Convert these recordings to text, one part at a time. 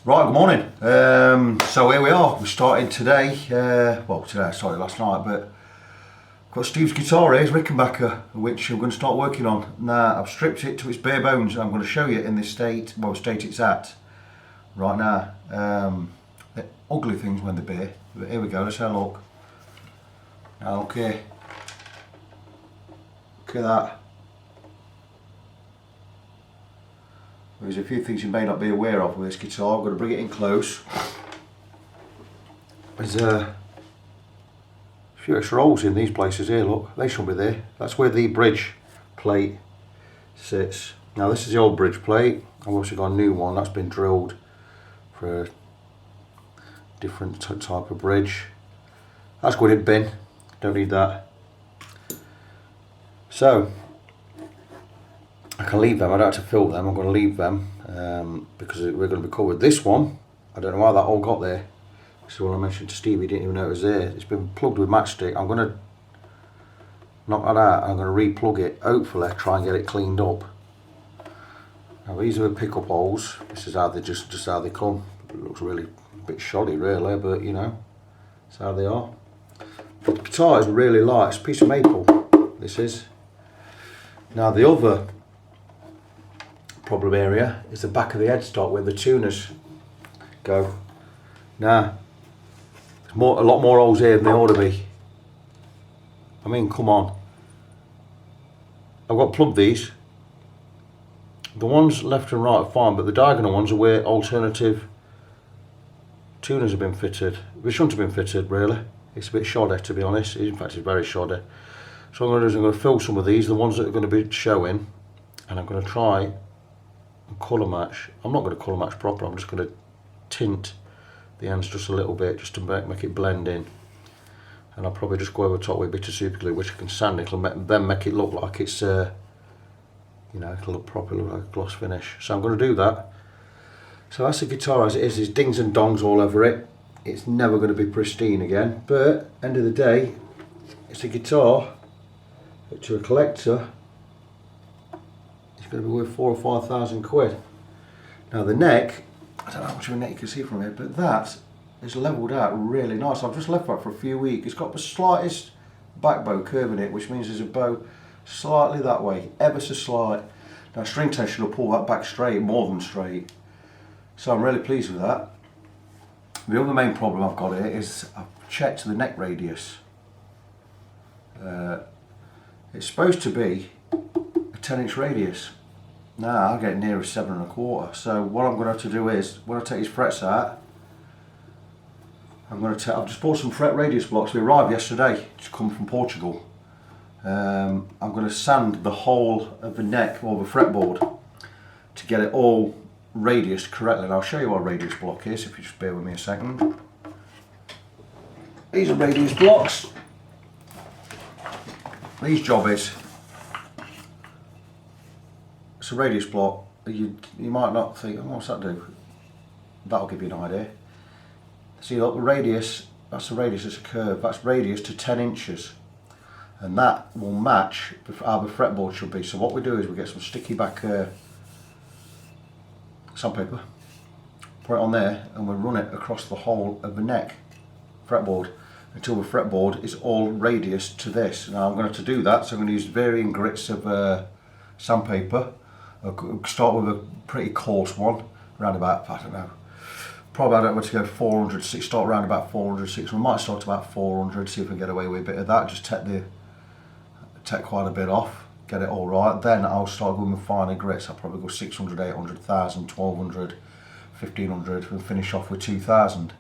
Right, good morning. So here we are. We're starting today. Today I started last night, but I've got Steve's guitar here, it's Rickenbacker, which I'm going to start working on. Now, I've stripped it to its bare bones, and I'm going to show you in this state, state it's at right now. They're ugly things when they're bare, but here we go, let's have a look. Okay. Look at that. There's a few things you may not be aware of with this guitar. I'm going to bring it in close. There's a few extra holes in these places here, look. They should be there. That's where the bridge plate sits. Now this is the old bridge plate. I've obviously got a new one that's been drilled for a different type of bridge. That's going in bin. Don't need that. So I can leave them, I don't have to fill them, I'm going to leave them because we're going to be covered. This one, I don't know how that all got there. This is what I mentioned to Steve, he didn't even know it was there. It's been plugged with matchstick. I'm going to knock that out, I'm going to re-plug it, hopefully try and get it cleaned up. Now these are the pickup holes, this is how they just how they come. It looks really a bit shoddy really, but you know, that's how they are. But the guitar is really light, it's a piece of maple, this is. Now the other problem area is the back of the headstock where the tuners go. Now, there's a lot more holes here than there ought to be. I mean, come on. I've got plugged these. The ones left and right are fine, but the diagonal ones are where alternative tuners have been fitted. They shouldn't have been fitted, really. It's a bit shoddy, to be honest. In fact, it's very shoddy. So what I'm going to do is I'm going to fill some of these, the ones that are going to be showing, and I'm going to try colour match. I'm not going to colour match proper, I'm just going to tint the ends just a little bit just to make it blend in, and I'll probably just go over top with a bit of super glue which I can sand it, then make it look like it's you know, it'll look proper, look like a gloss finish. So I'm going to do that. So that's the guitar as it is. There's dings and dongs all over it. It's never going to be pristine again, but end of the day it's a guitar that to a collector going to be worth 4,000 or 5,000 quid. Now the neck, I don't know how much of a neck you can see from here, but that is levelled out really nice. I've just left that for a few weeks. It's got the slightest back bow curve in it, which means there's a bow slightly that way, ever so slight. Now string tension will pull that back straight, more than straight. So I'm really pleased with that. The other main problem I've got here is I've checked the neck radius. It's supposed to be a 10-inch radius. Now I get nearer 7¼ so what I'm going to have to do is, when I take these frets out, I've just bought some fret radius blocks. They arrived yesterday, it's come from Portugal. I'm going to sand the whole of the neck or the fretboard to get it all radius correctly, and I'll show you what a radius block is if you just bear with me a second. These are radius blocks. These job is, it's a radius block. You might not think, oh, what's that do? That'll give you an idea. See, look, the radius, that's the radius, it's a curve, that's radius to 10 inches. And that will match how the fretboard should be. So what we do is we get some sticky back sandpaper, put it on there, and we run it across the whole of the neck fretboard until the fretboard is all radius to this. Now I'm going to do that, so I'm going to use varying grits of sandpaper. I'll start with a pretty coarse one, around about, I don't know, probably I don't want to go 400, start around about 400, 600, we might start about 400, see if we can get away with a bit of that, just take quite a bit off, get it all right. Then I'll start going with finer grits. I'll probably go 600, 800, 1000, 1200, 1500 and finish off with 2000.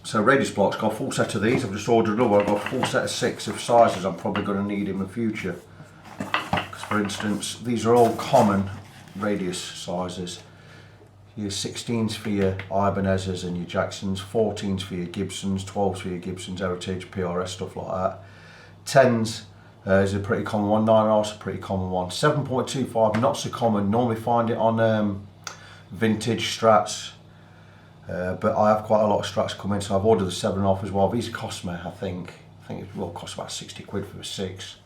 So radius blocks, got a full set of these. I've just ordered another. I've got a full set of 6 of sizes I'm probably going to need in the future. Because for instance, these are all common radius sizes. Your 16s for your Ibanez's and your Jacksons, 14s for your Gibsons, 12s for your Gibsons, Heritage, PRS, stuff like that. 10s is a pretty common one, 9.5 is a pretty common one. 7.25, not so common, normally find it on vintage Strats. But I have quite a lot of Strats coming, so I've ordered the 7.5 as well. These cost me, I think it will cost about 60 quid for the 6.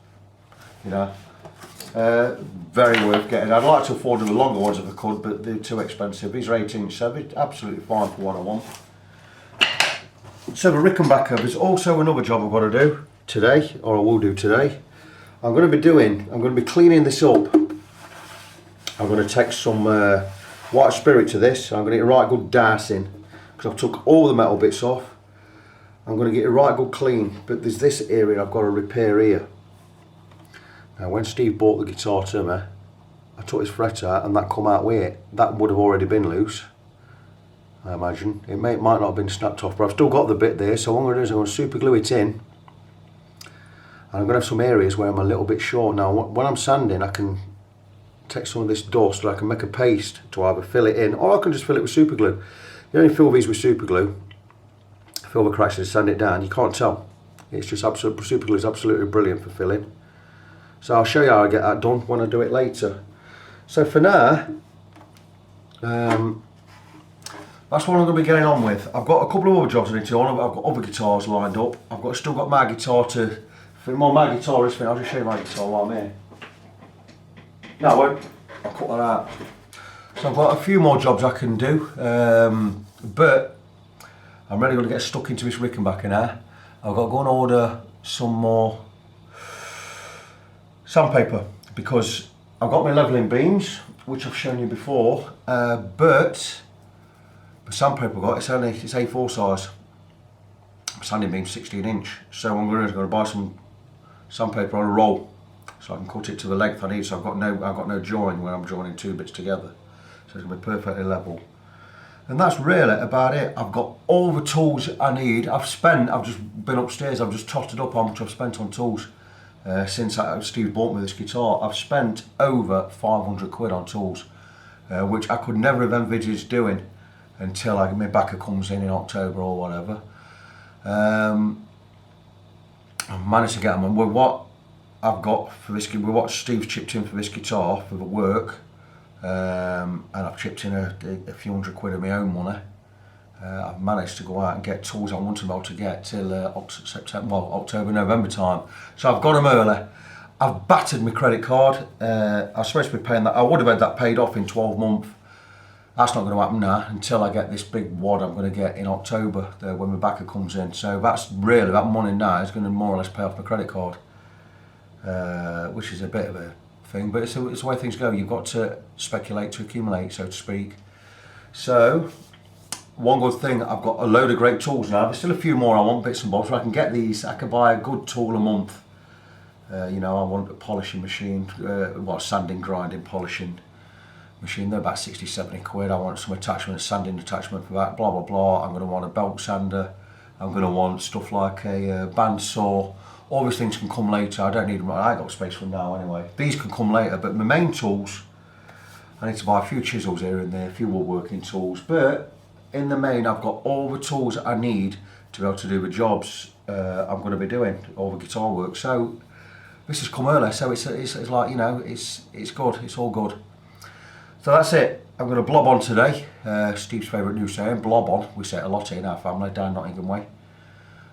You know, Very worth getting. I'd like to afford the longer ones if I could, but they're too expensive. These are 18 inch, so they're absolutely fine for what I want. So the Rickenbacker, there's also another job I've got to do today, or I will do today. I'm going to be cleaning this up. I'm going to take some white spirit to this. I'm going to get a right good dicing, because I've took all the metal bits off. I'm going to get a right good clean, but there's this area I've got to repair here. Now when Steve bought the guitar to me, I took his fret out and that come out with it. That would have already been loose, I imagine. It might not have been snapped off, but I've still got the bit there. So what I'm going to do is I'm going to super glue it in. And I'm going to have some areas where I'm a little bit short. Now when I'm sanding, I can take some of this dust and I can make a paste to either fill it in, or I can just fill it with super glue. You only fill these with super glue, fill the cracks and sand it down. You can't tell. It's just absolute, super glue is absolutely brilliant for filling. So I'll show you how I get that done when I do it later. So for now, that's what I'm going to be getting on with. I've got a couple of other jobs I need to do. I've got other guitars lined up. Still got my guitar to fit. My guitar is finished. I'll just show you my guitar while I'm here. No, I won't. I'll cut that out. So I've got a few more jobs I can do, but I'm really going to get stuck into this Rickenbacker now. I've got to go and order some more sandpaper, because I've got my levelling beams, which I've shown you before, but the sandpaper I've got, it's A4 size. Sanding beam 16 inch, so I'm going to buy some sandpaper on a roll, so I can cut it to the length I need. So I've got no join when I'm joining two bits together, so it's going to be perfectly level. And that's really about it. I've got all the tools I need. I've just been upstairs, I've just totted up how much I've spent on tools. Since Steve bought me this guitar, I've spent over 500 quid on tools, which I could never have envisaged doing until my backer comes in October or whatever. I've managed to get them, and with what I've got for this, with what Steve's chipped in for this guitar for the work, and I've chipped in a few hundred quid of my own money. I've managed to go out and get tools I wanted to be able to get till October, November time. So I've got them early. I've battered my credit card. I was supposed to be paying that. I would have had that paid off in 12 months. That's not going to happen now until I get this big wad I'm going to get in October when my backer comes in. So that's really, that money now is going to more or less pay off my credit card, which is a bit of a thing, but it's the way things go. You've got to speculate to accumulate, so to speak. So one good thing, I've got a load of great tools now. There's still a few more I want, bits and bobs, so I can get these. I can buy a good tool a month. You know, I want a polishing machine, sanding, grinding, polishing machine. They're about 60, 70 quid. I want some attachment, sanding attachment for that, blah, blah, blah. I'm going to want a belt sander. I'm going to want stuff like a bandsaw. All these things can come later. I don't need them. I ain't got space for them now anyway. These can come later, but my main tools, I need to buy a few chisels here and there, a few woodworking tools, but in the main, I've got all the tools I need to be able to do the jobs I'm going to be doing, all the guitar work. So this has come early, so it's like, you know, it's good, it's all good. So that's it. I'm going to blob on today. Steve's favourite new saying, blob on. We say it a lot in our family, down Nottingham way.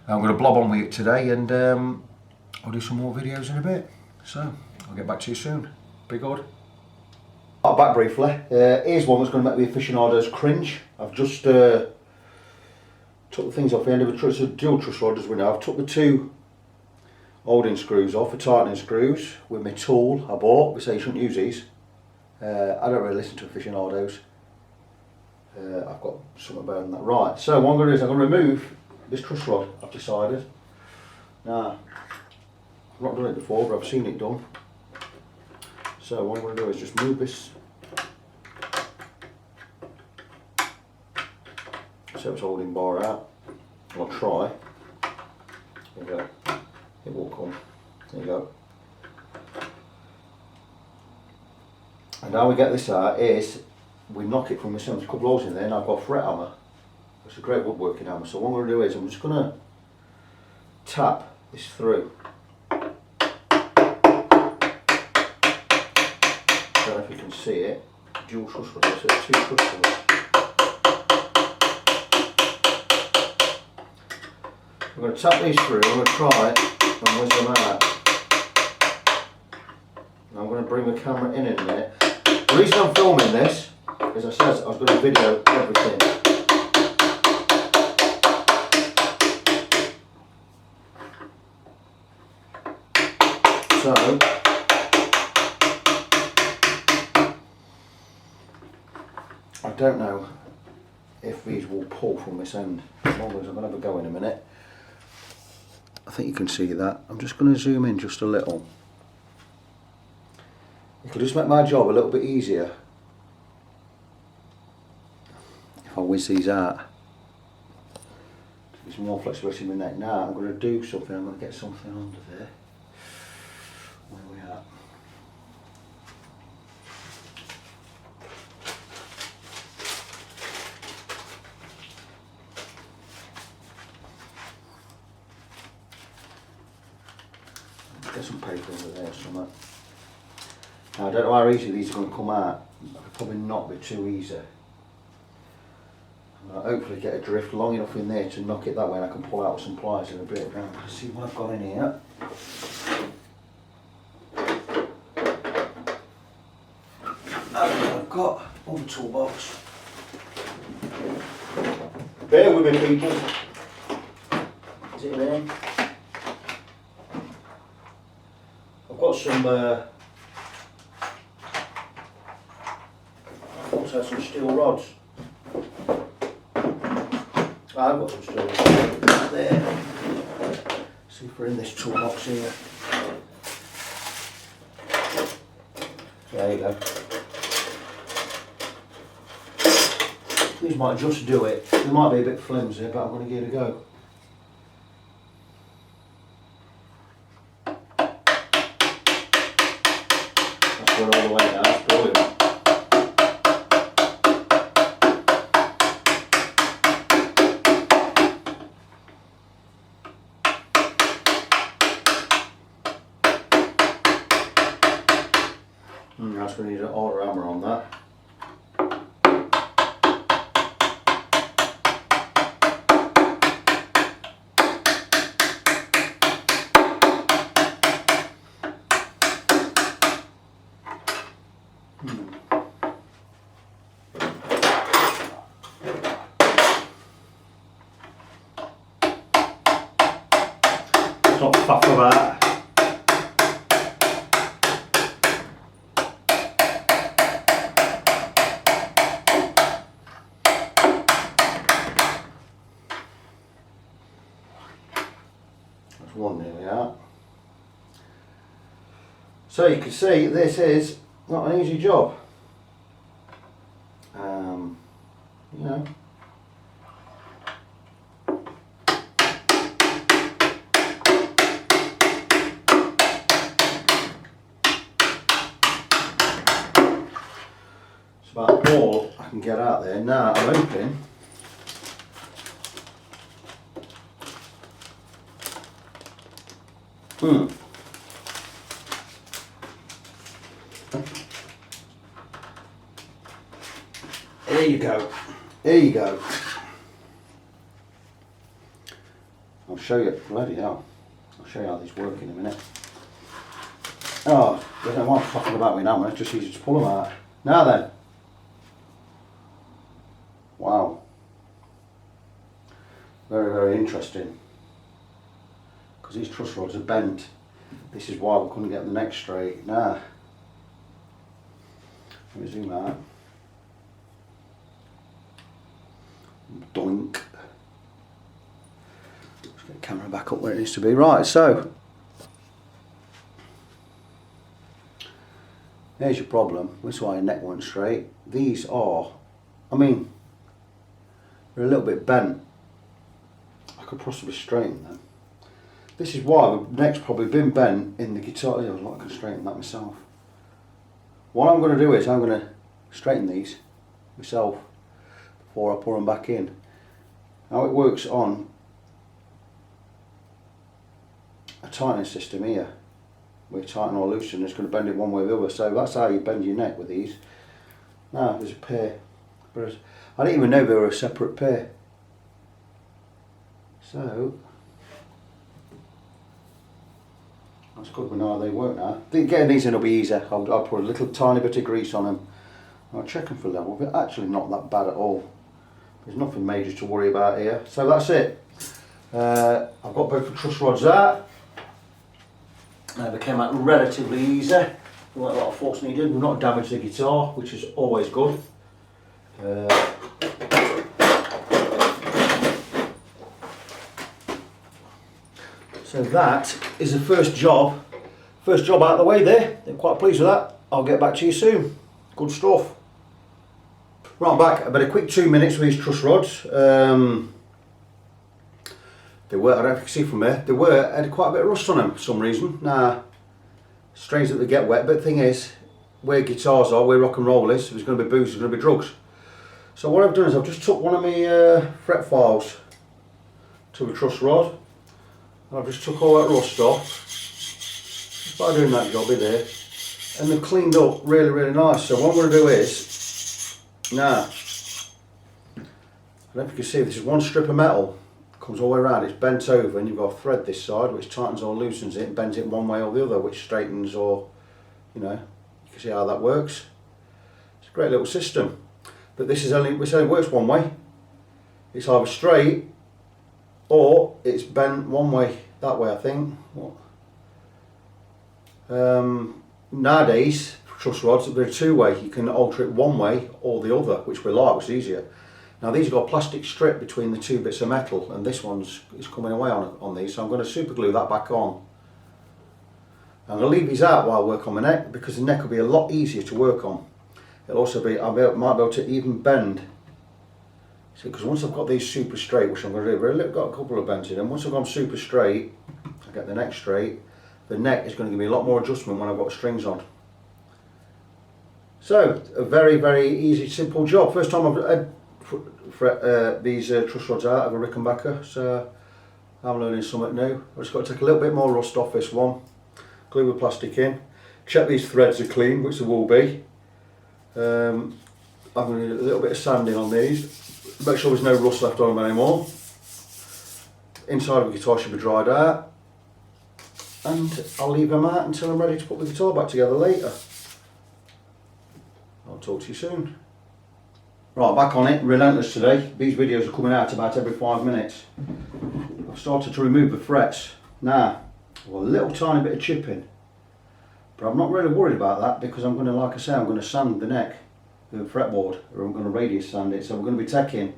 I'm going to blob on with it today, and I'll do some more videos in a bit. So I'll get back to you soon. Be good. Back briefly, here's one that's going to make the aficionados cringe. I've just took the things off the end of a truss, a dual truss rod as we know. I've took the two holding screws off, the tightening screws, with my tool I bought. We say you shouldn't use these. I don't really listen to aficionados. I've got something better than that. Right, so what I'm going to do is I'm going to remove this truss rod, I've decided. Now, I've not done it before, but I've seen it done. So what I'm going to do is just move this, so it's holding bar out. I'll try. There you go. It will come. There you go. And how we get this out is we knock it from the center. There's a couple of holes in there, and I've got a fret hammer. It's a great woodworking hammer. So what I'm going to do is I'm just going to tap this through. I don't know if you can see it. Dual truss rods, so two truss rods. I'm going to tap these through. I'm going to try it and whiz them out. going to bring the camera in a minute. The reason I'm filming this is I said I was going to video everything. So I don't know if these will pull from this end. As long as I'm going to have a go in a minute. I think you can see that. I'm just going to zoom in just a little. It'll just make my job a little bit easier if I whiz these out. There's more flexibility in my neck. Now I'm going to do something. I'm going to get something under there. Where are we at? Get some paper under there or something. Now, I don't know how easy these are going to come out. They'll probably not be too easy. I'll hopefully get a drift long enough in there to knock it that way, and I can pull out some pliers in a bit. Now, let's see what I've got in here. I've got on the toolbox. Bear with me, people. Is it in there? I've got some also some steel rods. I've got some steel rods there. See if we're in this toolbox here. There you go. These might just do it. They might be a bit flimsy, but I'm going to give it a go. That's going all the way down. That's brilliant. That's going to need an auto hammer on that. Not faff about. That's one nearly out. So you can see this is not an easy job. You know. About all I can get out there. Now I'm hoping there you go. There you go. I'll show you. Bloody hell. I'll show you how these work in a minute. Oh, I don't know what I'm talking about me now. It's just easy to pull them out. Now then. Wow. Very, very interesting. Because these truss rods are bent. This is why we couldn't get the neck straight. Now, let me zoom out. Doink. Let's get the camera back up where it needs to be. Right, so there's your problem. This is why your neck went straight. These are, I mean, they're a little bit bent. I could possibly straighten them. This is why the neck's probably been bent in the guitar. I can straighten that myself. What I'm going to do is I'm going to straighten these myself before I put them back in. How it works on a tightening system here. We tighten or loosen, it's going to bend it one way or the other. So that's how you bend your neck with these. Now there's a pair. I didn't even know they were a separate pair. So That's good, but no, they won't now. Getting these in will be easier. I'll put a little tiny bit of grease on them. I'll check them for level, but actually not that bad at all. There's nothing major to worry about here. So that's it. I've got both the truss rods out. They came out relatively easy. There weren't a lot of force needed. We've not damaged the guitar, which is always good. So that is the first job out of the way there. I'm quite pleased with that. I'll get back to you soon. Good stuff. Right, I'm back. About a quick 2 minutes with these truss rods. They were, I don't know if you can see from there, had quite a bit of rust on them for some reason. Now, strange that they get wet, but the thing is, where guitars are, where rock and roll is, if there's going to be booze, there's going to be drugs. So what I've done is I've just took one of my fret files to the truss rod, and I've just took all that rust off, just by doing that job in there, and they've cleaned up really, really nice. So what I'm going to do is, now, I don't know if you can see, this is one strip of metal. Comes all the way around, it's bent over, and you've got a thread this side which tightens or loosens it and bends it one way or the other, which straightens, or, you know, you can see how that works. It's a great little system, but this only works one way. It's either straight or it's bent one way, that way I think. Nowadays truss rods, they're two-way. You can alter it one way or the other, which we like, which is easier. Now these have got a plastic strip between the two bits of metal, and this one's is coming away on these, so I'm going to super glue that back on. I'm going to leave these out while I work on my neck, because the neck will be a lot easier to work on. It'll also be, might be able to even bend. See, because once I've got these super straight, which I'm going to do, I've got a couple of bends in them. Once I've gone super straight, I get the neck straight, the neck is going to give me a lot more adjustment when I've got strings on. So, a very, very easy, simple job. First time I've had these truss rods out of a Rickenbacker, so I'm learning something new. I've just got to take a little bit more rust off this one, glue the plastic in, check these threads are clean, which they will be. I'm going to do a little bit of sanding on these, make sure there's no rust left on them anymore. Inside of the guitar should be dried out, and I'll leave them out until I'm ready to put the guitar back together later. I'll talk to you soon. Right, back on it, relentless today. These videos are coming out about every 5 minutes. I've started to remove the frets. Now, well, a little tiny bit of chipping, but I'm not really worried about that, because I'm going to, like I say, I'm going to sand the neck, the fretboard, or I'm going to radius sand it. So we're going to be taking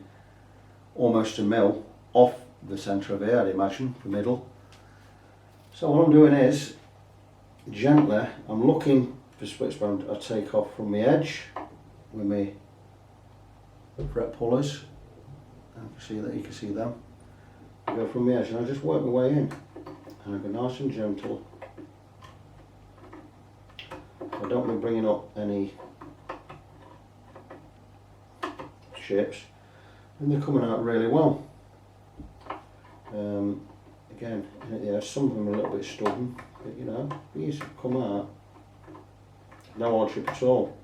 almost a mil off the centre of here, I'd imagine, the middle. So what I'm doing is, gently, I'm looking for switch band I take off from the edge with my fret pullers. You can see them. I go from the edge and I just work my way in, and I go nice and gentle. I don't want to be bringing up any chips, and they're coming out really well. Again, yeah, some of them are a little bit stubborn, but you know, these come out no hardship at all.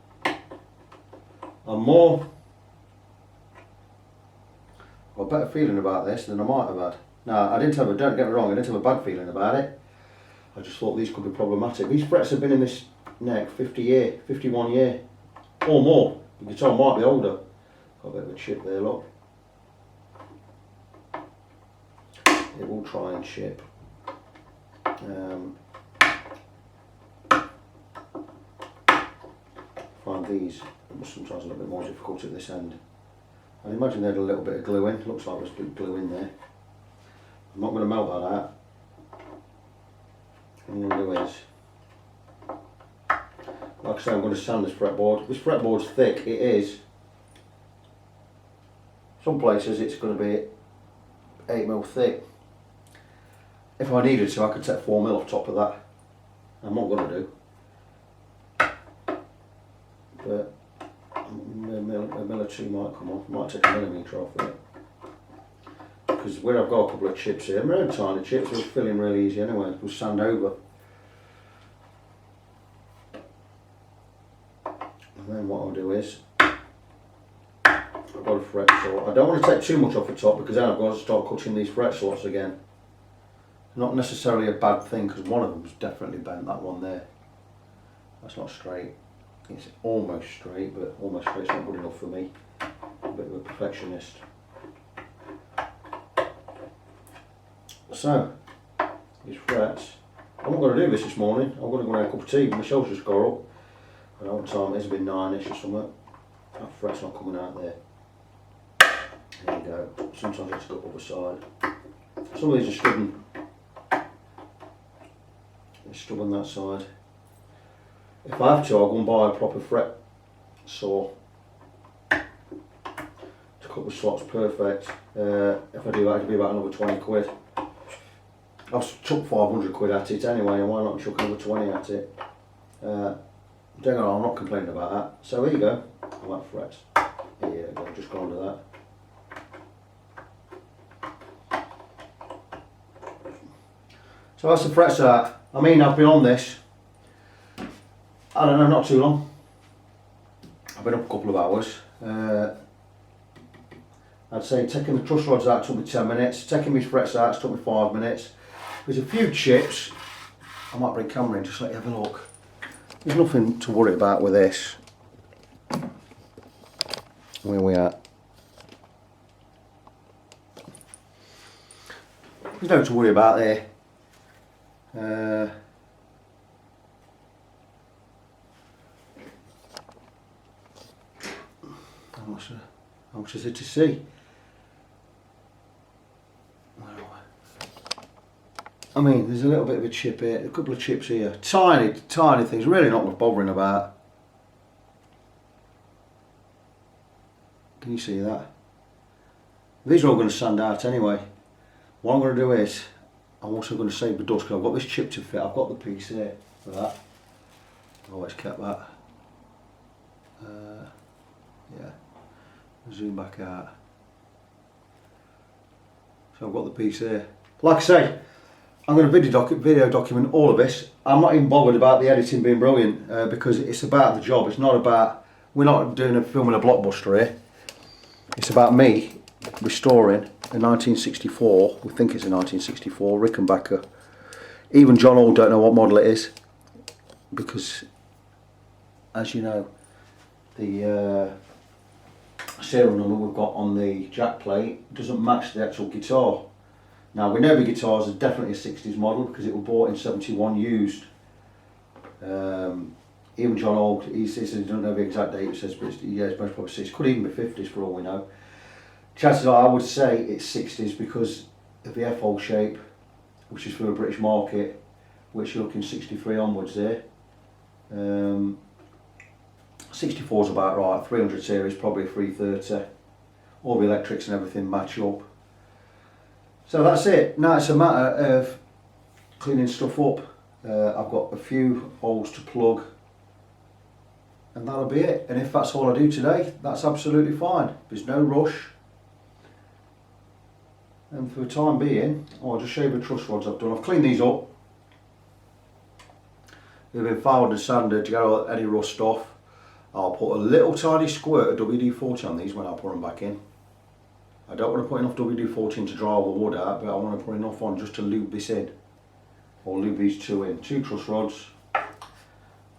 I'm more, I've got a better feeling about this than I might have had. Now, don't get me wrong, I didn't have a bad feeling about it. I just thought these could be problematic. These frets have been in this neck 51 year or more. The guitar might be older. Got a bit of a chip there, look. It will try and chip. Find these sometimes a little bit more difficult at this end. I imagine they had a little bit of glue in. Looks like there's a bit of glue in there. I'm not going to melt that out. What I'm going to do is, like I say, I'm going to sand this fretboard. This fretboard's thick, it is. Some places it's going to be 8mm thick. If I needed to, I could take 4mm off top of that. I'm not going to do. But a mil or two might come off. Might take a millimetre off it. Because where I've got a couple of chips here, they're only tiny chips, they'll fill in really easy anyway. We'll sand over. And then what I'll do is, I've got a fret saw. I don't want to take too much off the top, because then I've got to start cutting these fret slots again. Not necessarily a bad thing, because one of them's definitely bent, that one there. That's not straight. It's almost straight, but almost straight's not good enough for me. A bit of a perfectionist. So, these frets. I'm not going to do this morning. I'm going to go and have a cup of tea. My shell's just got up. I don't know what time it is, it's been 9ish or something. That fret's not coming out there. There you go. Sometimes it's got the other side. Some of these are stubborn. They're stubborn that side. If I have to, I'll go and buy a proper fret saw to cut the slots perfect. If I do that, it'll be about another 20 quid. I've chucked 500 quid at it anyway, and why not chuck another 20 at it? Don't know, I'm not complaining about that. So here you go. I like frets. Here you go, just go under that. So that's the frets out. I mean, I've been on this, I don't know, not too long. I've been up a couple of hours. I'd say taking the truss rods out took me 10 minutes, taking these frets out took me 5 minutes. There's a few chips. I might bring camera in just let you have a look. There's nothing to worry about with this. Where we at? There's no to worry about there. How much is it to see? I mean, there's a little bit of a chip here, a couple of chips here, tiny things, really not worth bothering about. Can you see that? These are all going to sand out anyway. What I'm going to do is, I'm also going to save the dust because I've got this chip to fit. I've got the piece here for that. I've always kept that. Yeah, zoom back out. So I've got the piece here. Like I say, I'm going to video document all of this. I'm not even bothered about the editing being brilliant because it's about the job. It's not about, we're not doing filming a blockbuster here. It's about me restoring a 1964, we think it's a 1964 Rickenbacker. Even John Hall don't know what model it is because, as you know, the serial number we've got on the jack plate doesn't match the actual guitar. Now we know the guitars are definitely a 60s model because it was bought in 71 used. Even John Hall, he says he doesn't know the exact date, he says, but it's, yeah, it's most probably 60s, could even be 50s for all we know. Chances are I would say it's 60s because of the F-hole shape, which is for the British market, which you're looking 63 onwards there. 64 is about right, 300 series probably a 330. All the electrics and everything match up. So that's it. Now it's a matter of cleaning stuff up. I've got a few holes to plug and that'll be it. And if that's all I do today, that's absolutely fine. There's no rush. And for the time being, I'll just show you the truss rods I've done. I've cleaned these up. They've been filed and sanded to get any rust off. I'll put a little tiny squirt of WD-40 on these when I put them back in. I don't want to put enough WD-40 to dry all the wood out, but I want to put enough on just to lube this in. Or lube these two in. 2 truss rods.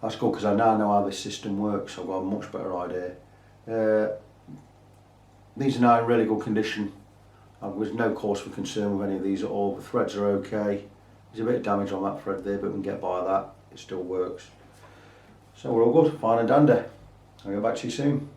That's good because I now know how this system works. I've got a much better idea. These are now in really good condition. There's no cause for concern with any of these at all. The threads are okay. There's a bit of damage on that thread there, but we can get by that. It still works. So we're all good, fine and dandy. I'll get back to you soon.